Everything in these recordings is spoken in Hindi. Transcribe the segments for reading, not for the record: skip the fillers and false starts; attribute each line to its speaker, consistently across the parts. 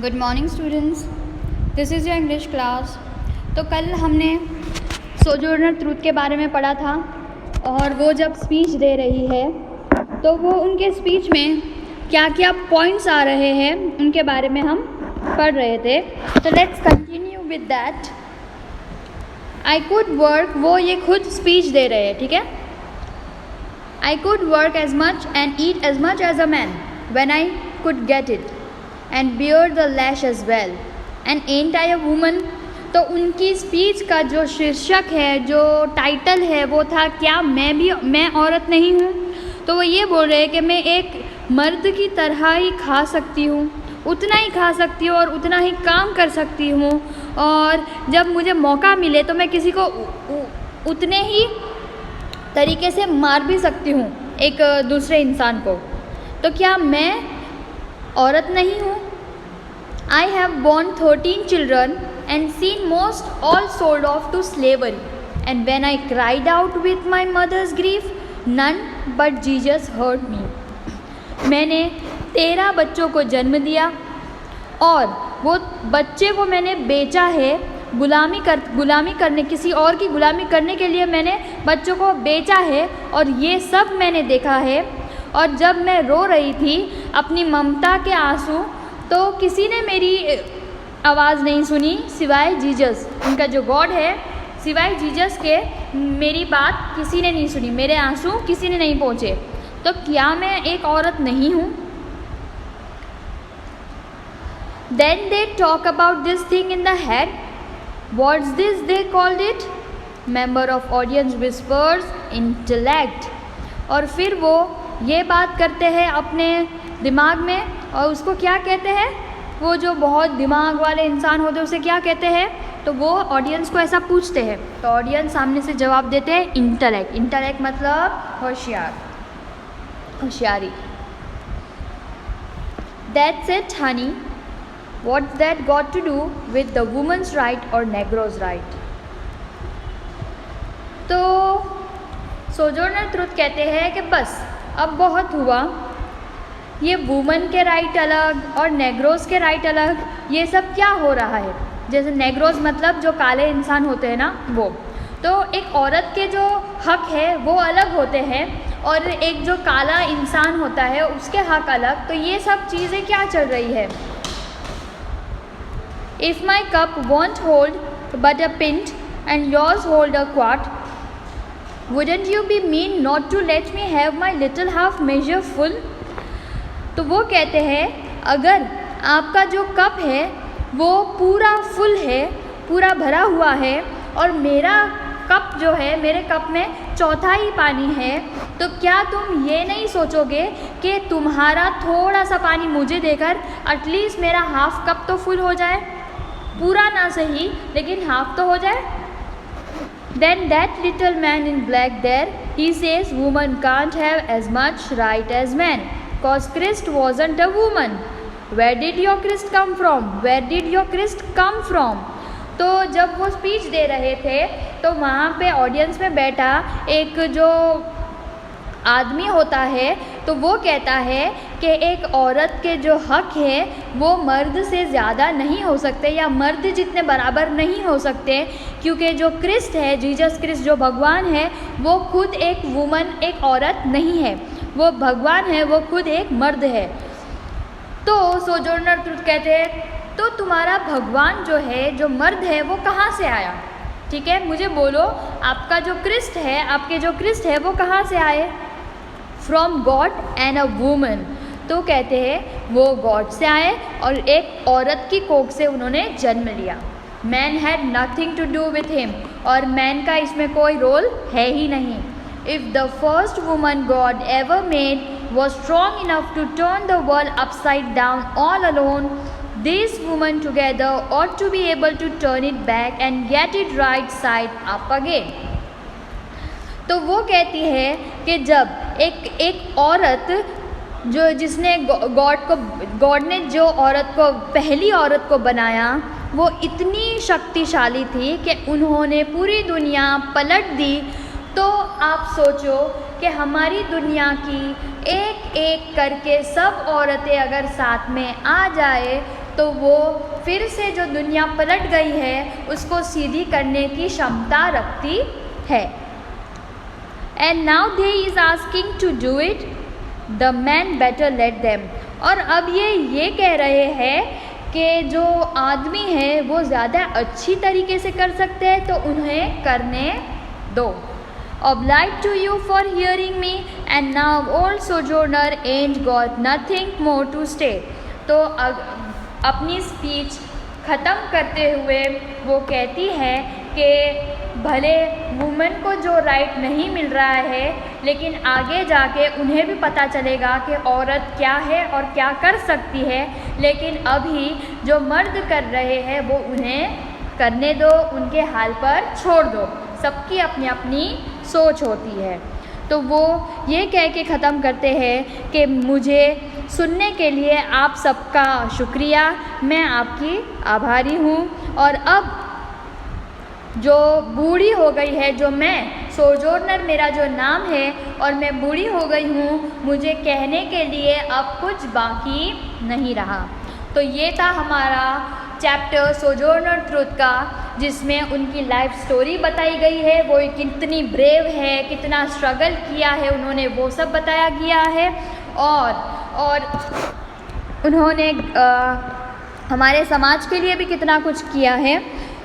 Speaker 1: Good morning students, this is your English class. तो कल हमने सोजोर्नर ट्रूथ के बारे में पढ़ा था और वो जब स्पीच दे रही है तो वो उनके स्पीच में क्या क्या पॉइंट्स आ रहे हैं उनके बारे में हम पढ़ रहे थे। तो let's continue with that. I could work, वो ये खुद स्पीच दे रहे हैं, ठीक है। I could work as much and eat as much as a man when I could get it and bear the lash as well and ain't I a woman. तो उनकी स्पीच का जो शीर्षक है, जो टाइटल है, वो था क्या मैं औरत नहीं हूँ। तो वो ये बोल रहे हैं कि मैं एक मर्द की तरह ही खा सकती हूँ, उतना ही खा सकती हूँ और उतना ही काम कर सकती हूँ, और जब मुझे मौका मिले तो मैं किसी को उतने ही तरीके से मार भी सकती हूँ, एक दूसरे इंसान को। तो क्या मैं औरत नहीं हूँ? I have born 13 children and seen most all sold off to slavery, and when I cried out with my mother's grief, none but Jesus heard me. मैंने 13 बच्चों को जन्म दिया और वो बच्चे को मैंने बेचा है, गुलामी करने, किसी और की गुलामी करने के लिए मैंने बच्चों को बेचा है, और ये सब मैंने देखा है। और जब मैं रो रही थी अपनी ममता के आंसू, तो किसी ने मेरी आवाज़ नहीं सुनी सिवाय जीसस, उनका जो गॉड है, सिवाय जीसस के मेरी बात किसी ने नहीं सुनी, मेरे आंसू किसी ने नहीं पहुँचे। तो क्या मैं एक औरत नहीं हूँ? Then they talk about this thing in the head. What's this they called it? Member of audience whispers, intellect. और फिर वो ये बात करते हैं अपने दिमाग में, और उसको क्या कहते हैं? वो जो बहुत दिमाग वाले इंसान होते हैं उसे क्या कहते हैं? तो वो ऑडियंस को ऐसा पूछते हैं, तो ऑडियंस सामने से जवाब देते हैं इंटेलेक्ट। इंटेलेक्ट मतलब होशियारी। That's it, honey. What's that got to do with the woman's right or Negro's right? तो सोजोर्नर ट्रूथ कहते हैं कि बस अब बहुत हुआ, ये वुमन के राइट अलग और नेग्रोस के राइट अलग, ये सब क्या हो रहा है। जैसे नेग्रोस मतलब जो काले इंसान होते हैं ना, वो तो एक औरत के जो हक है वो अलग होते हैं, और एक जो काला इंसान होता है उसके हक अलग। तो ये सब चीज़ें क्या चल रही है। If my cup won't hold but a pint and yours hold a quart, wouldn't you be mean not to let me have my little half measure full? तो वो कहते हैं अगर आपका जो कप है वो पूरा फुल है, पूरा भरा हुआ है, और मेरा कप जो है, मेरे कप में चौथा ही पानी है, तो क्या तुम ये नहीं सोचोगे कि तुम्हारा थोड़ा सा पानी मुझे देकर एटलीस्ट मेरा हाफ कप तो फुल हो जाए, पूरा ना सही लेकिन हाफ तो हो जाए। Then that little man in black there, he says woman can't have as much right as man, cause Christ wasn't a woman. Where did your Christ come from? Where did your Christ come from? तो जब वो स्पीच दे रहे थे तो वहाँ पे ऑडियंस में बैठा एक जो आदमी होता है, तो वो कहता है कि एक औरत के जो हक है वो मर्द से ज़्यादा नहीं हो सकते, या मर्द जितने बराबर नहीं हो सकते, क्योंकि जो क्रिस्ट है, जीसस क्रिस्ट जो भगवान है, वो खुद एक वुमन, एक औरत नहीं है, वो भगवान है, वो खुद एक मर्द है। तो सोजोर्नर ट्रूथ कहते हैं तो तुम्हारा भगवान जो है, जो मर्द है, वो कहाँ से आया? ठीक है, मुझे बोलो आपका जो क्रिस्ट है, आपके जो क्रिस्ट है वो कहाँ से आए? From God and a woman. तो कहते हैं वो गॉड से आए और एक औरत की कोख से उन्होंने जन्म लिया। Man had nothing to do with him, और मैन का इसमें कोई रोल है ही नहीं। If the first woman God ever made was strong enough to turn the world upside down all alone, these women together ought to be able to turn it back and get it right side up again. तो वो कहती है कि जब एक औरत जो जिसने गॉड ने जो औरत को, पहली औरत को बनाया, वो इतनी शक्तिशाली थी कि उन्होंने पूरी दुनिया पलट दी। तो आप सोचो कि हमारी दुनिया की एक एक करके सब औरतें अगर साथ में आ जाए तो वो फिर से जो दुनिया पलट गई है उसको सीधी करने की क्षमता रखती है। And now they is asking to do it, the man better let them. और अब ये कह रहे हैं कि जो आदमी है वो ज़्यादा अच्छी तरीके से कर सकते हैं तो उन्हें करने दो। Obliged to you for hearing me, and now old sojourner ain't got nothing more to say। तो अपनी स्पीच ख़त्म करते हुए वो कहती है कि भले वुमेन को जो राइट नहीं मिल रहा है लेकिन आगे जाके उन्हें भी पता चलेगा कि औरत क्या है और क्या कर सकती है, लेकिन अभी जो मर्द कर रहे हैं वो उन्हें करने दो, उनके हाल पर छोड़ दो। सबकी अपनी अपनी सोच होती है। तो वो ये कह के ख़त्म करते हैं कि मुझे सुनने के लिए आप सबका शुक्रिया, मैं आपकी आभारी हूँ। और अब जो बूढ़ी हो गई है, जो मैं सोजोर्नर मेरा जो नाम है और मैं बूढ़ी हो गई हूँ, मुझे कहने के लिए अब कुछ बाकी नहीं रहा। तो ये था हमारा चैप्टर सोजोर्नर ट्रुथ का, जिसमें उनकी लाइफ स्टोरी बताई गई है। वो कितनी ब्रेव है, कितना स्ट्रगल किया है उन्होंने, वो सब बताया गया है। और उन्होंने हमारे समाज के लिए भी कितना कुछ किया है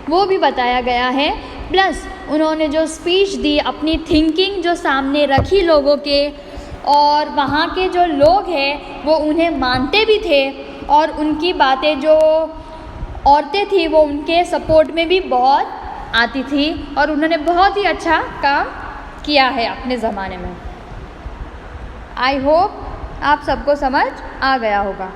Speaker 1: वो भी बताया गया है। प्लस उन्होंने जो स्पीच दी, अपनी थिंकिंग जो सामने रखी लोगों के, और वहाँ के जो लोग हैं वो उन्हें मानते भी थे, और उनकी बातें जो औरतें थी वो उनके सपोर्ट में भी बहुत आती थी, और उन्होंने बहुत ही अच्छा काम किया है अपने ज़माने में। आई होप आप सबको समझ आ गया होगा।